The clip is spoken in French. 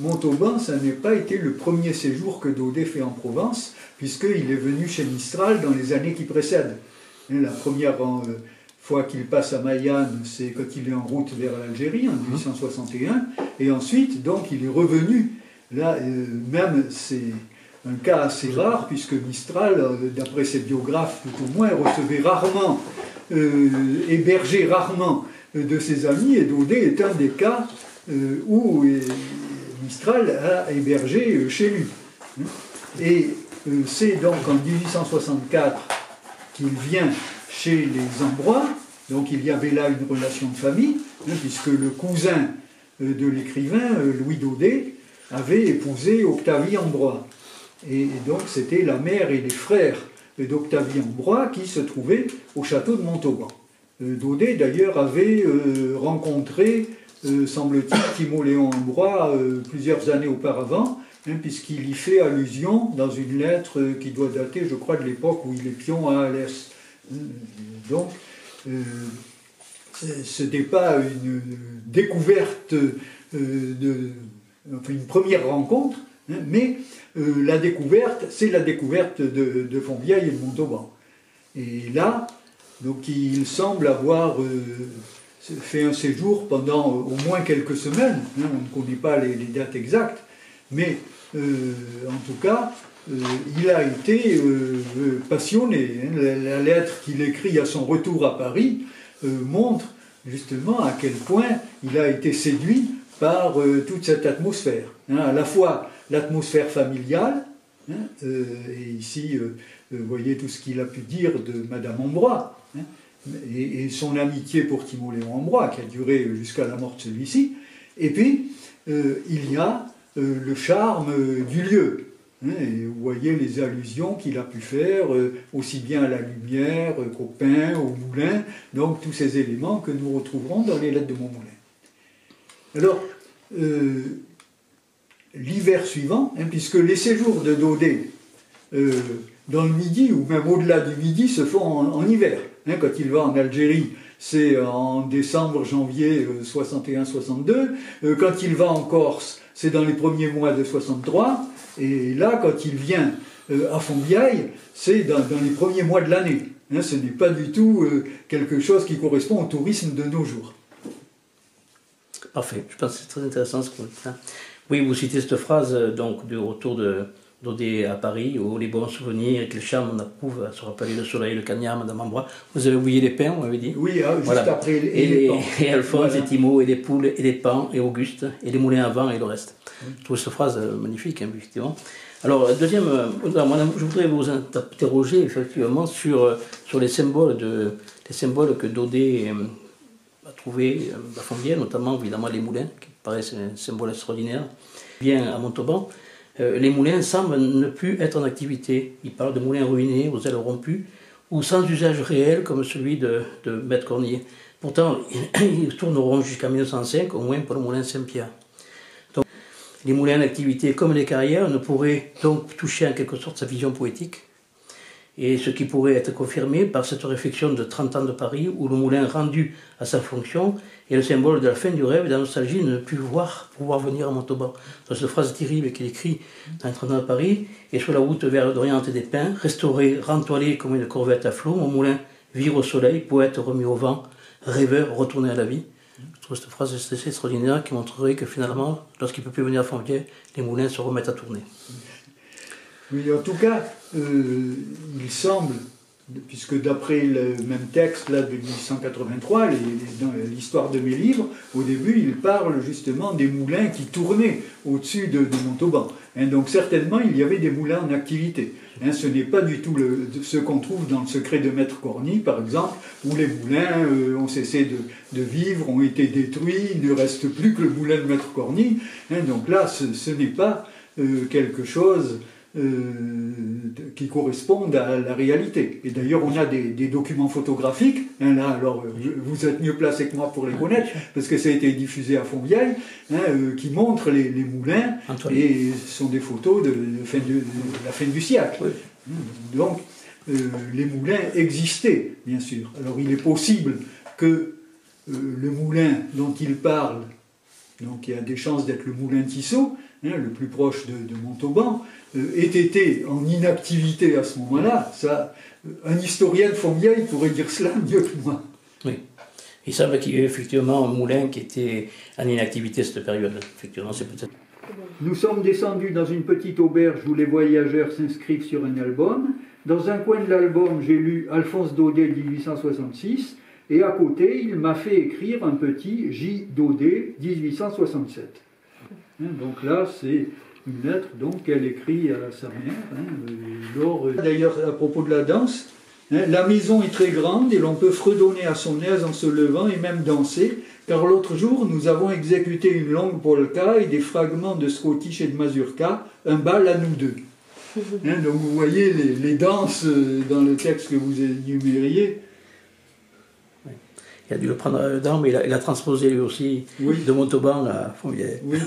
Montauban, ça n'a pas été le premier séjour que Daudet fait en Provence, puisqu'il est venu chez Mistral dans les années qui précèdent. La première fois qu'il passe à Mayenne, c'est quand il est en route vers l'Algérie, en 1861, et ensuite, donc, il est revenu. Là, même, c'est un cas assez rare, puisque Mistral, d'après ses biographes, tout au moins, recevait rarement, hébergeait rarement de ses amis, et Daudet est un des cas où Mistral a hébergé chez lui. Et c'est donc en 1864 qu'il vient chez les Ambrois, donc il y avait là une relation de famille, puisque le cousin de l'écrivain, Louis Daudet, avait épousé Octavie Ambrois. Et donc c'était la mère et les frères d'Octavie Ambrois qui se trouvaient au château de Montauban. Daudet d'ailleurs avait rencontré, semble-t-il, Timoléon Ambrois plusieurs années auparavant, puisqu'il y fait allusion dans une lettre qui doit dater, je crois, de l'époque où il est pion à Alès. Donc, ce n'est pas une découverte, une première rencontre, mais la découverte, c'est la découverte de Fontvieille et de Montauban. Et là, donc, il semble avoir fait un séjour pendant au moins quelques semaines, on ne connaît pas les dates exactes, mais en tout cas, il a été passionné. La lettre qu'il écrit à son retour à Paris montre justement à quel point il a été séduit par toute cette atmosphère. À la fois l'atmosphère familiale, et ici, vous voyez tout ce qu'il a pu dire de Madame Ambrois, et son amitié pour Timoléon Ambrois, qui a duré jusqu'à la mort de celui-ci, et puis il y a le charme du lieu. Et vous voyez les allusions qu'il a pu faire, aussi bien à la lumière qu'au pain, au moulin, donc tous ces éléments que nous retrouverons dans les lettres de Montmoulin. Alors, l'hiver suivant, puisque les séjours de Daudet dans le Midi, ou même au-delà du Midi, se font en hiver. Quand il va en Algérie, c'est en décembre, janvier 61-62. Quand il va en Corse, c'est dans les premiers mois de 63. Et là, quand il vient à Fontvieille, c'est dans les premiers mois de l'année. Ce n'est pas du tout quelque chose qui correspond au tourisme de nos jours. Parfait, je pense que c'est très intéressant ce que vous dites. Oui, vous citez cette phrase donc, du retour de Daudet à Paris, où les bons souvenirs et que le charme on approuve à se rappeler le soleil, le cagnard, Madame Ambrois. Vous avez oublié les pins, vous m'avez dit. Oui, juste après les pans. Et Alphonse, voilà. Et Timo, et les poules, et les pans, et Auguste, et les moulins à vent, et le reste. Je trouve cette phrase magnifique, effectivement. Alors, deuxième, je voudrais vous interroger, effectivement, sur les symboles que Daudet a trouvés à Fontvieille, notamment, évidemment, les moulins, qui paraissent un symbole extraordinaire. Bien à Montauban, les moulins semblent ne plus être en activité. Il parle de moulins ruinés, aux ailes rompues, ou sans usage réel, comme celui de Maître Cornier. Pourtant, ils tourneront jusqu'à 1905, au moins pour le moulin Saint-Pierre. Donc, les moulins en activité, comme les carrières, ne pourraient donc toucher en quelque sorte sa vision poétique. Et ce qui pourrait être confirmé par cette réflexion de 30 ans de Paris, où le moulin rendu à sa fonction est le symbole de la fin du rêve et de la nostalgie de ne plus pouvoir venir à Montauban. Dans cette phrase terrible qu'il écrit dans 30 ans de Paris, et sur la route vers d'Orient et des Pins, restauré, rentoilé comme une corvette à flot, mon moulin vire au soleil, poète remis au vent, rêveur retourné à la vie. Je trouve cette phrase assez extraordinaire qui montrerait que finalement, lorsqu'il ne peut plus venir à Fontvieille, les moulins se remettent à tourner. Oui, en tout cas, il semble, puisque d'après le même texte là, de 1883, dans l'histoire de mes livres, au début, il parle justement des moulins qui tournaient au-dessus de Montauban. Donc certainement, il y avait des moulins en activité. Ce n'est pas du tout ce qu'on trouve dans le secret de Maître Corny, par exemple, où les moulins ont cessé de vivre, ont été détruits, il ne reste plus que le moulin de Maître Corny. Donc là, ce n'est pas quelque chose qui correspondent à la réalité. Et d'ailleurs, on a des documents photographiques, là, alors vous êtes mieux placé que moi pour les connaître, parce que ça a été diffusé à Fontvieille, qui montrent les moulins, et ce sont des photos de la fin du siècle. Oui. Donc, les moulins existaient, bien sûr. Alors, il est possible que le moulin dont il parle, donc il y a des chances d'être le moulin Tissot, le plus proche de Montauban, ait été en inactivité à ce moment-là. Ça, un historien de Fontvieille pourrait dire cela mieux que moi. Oui. Il semble qu'il y ait effectivement un moulin qui était en inactivité à cette période. Effectivement, c'est peut-être... Nous sommes descendus dans une petite auberge où les voyageurs s'inscrivent sur un album. Dans un coin de l'album, j'ai lu Alphonse Daudet 1866, et à côté, il m'a fait écrire un petit J. Daudet 1867. Donc là, c'est une lettre qu'elle écrit à sa mère. D'ailleurs, à propos de la danse, la maison est très grande et l'on peut fredonner à son aise en se levant et même danser, car l'autre jour, nous avons exécuté une longue polka et des fragments de Scottish et de mazurka, un bal à nous deux. Donc vous voyez les danses dans le texte que vous énumériez. Il a dû le prendre dedans, mais il a transposé lui aussi de Montauban à Fontvieille. Oui.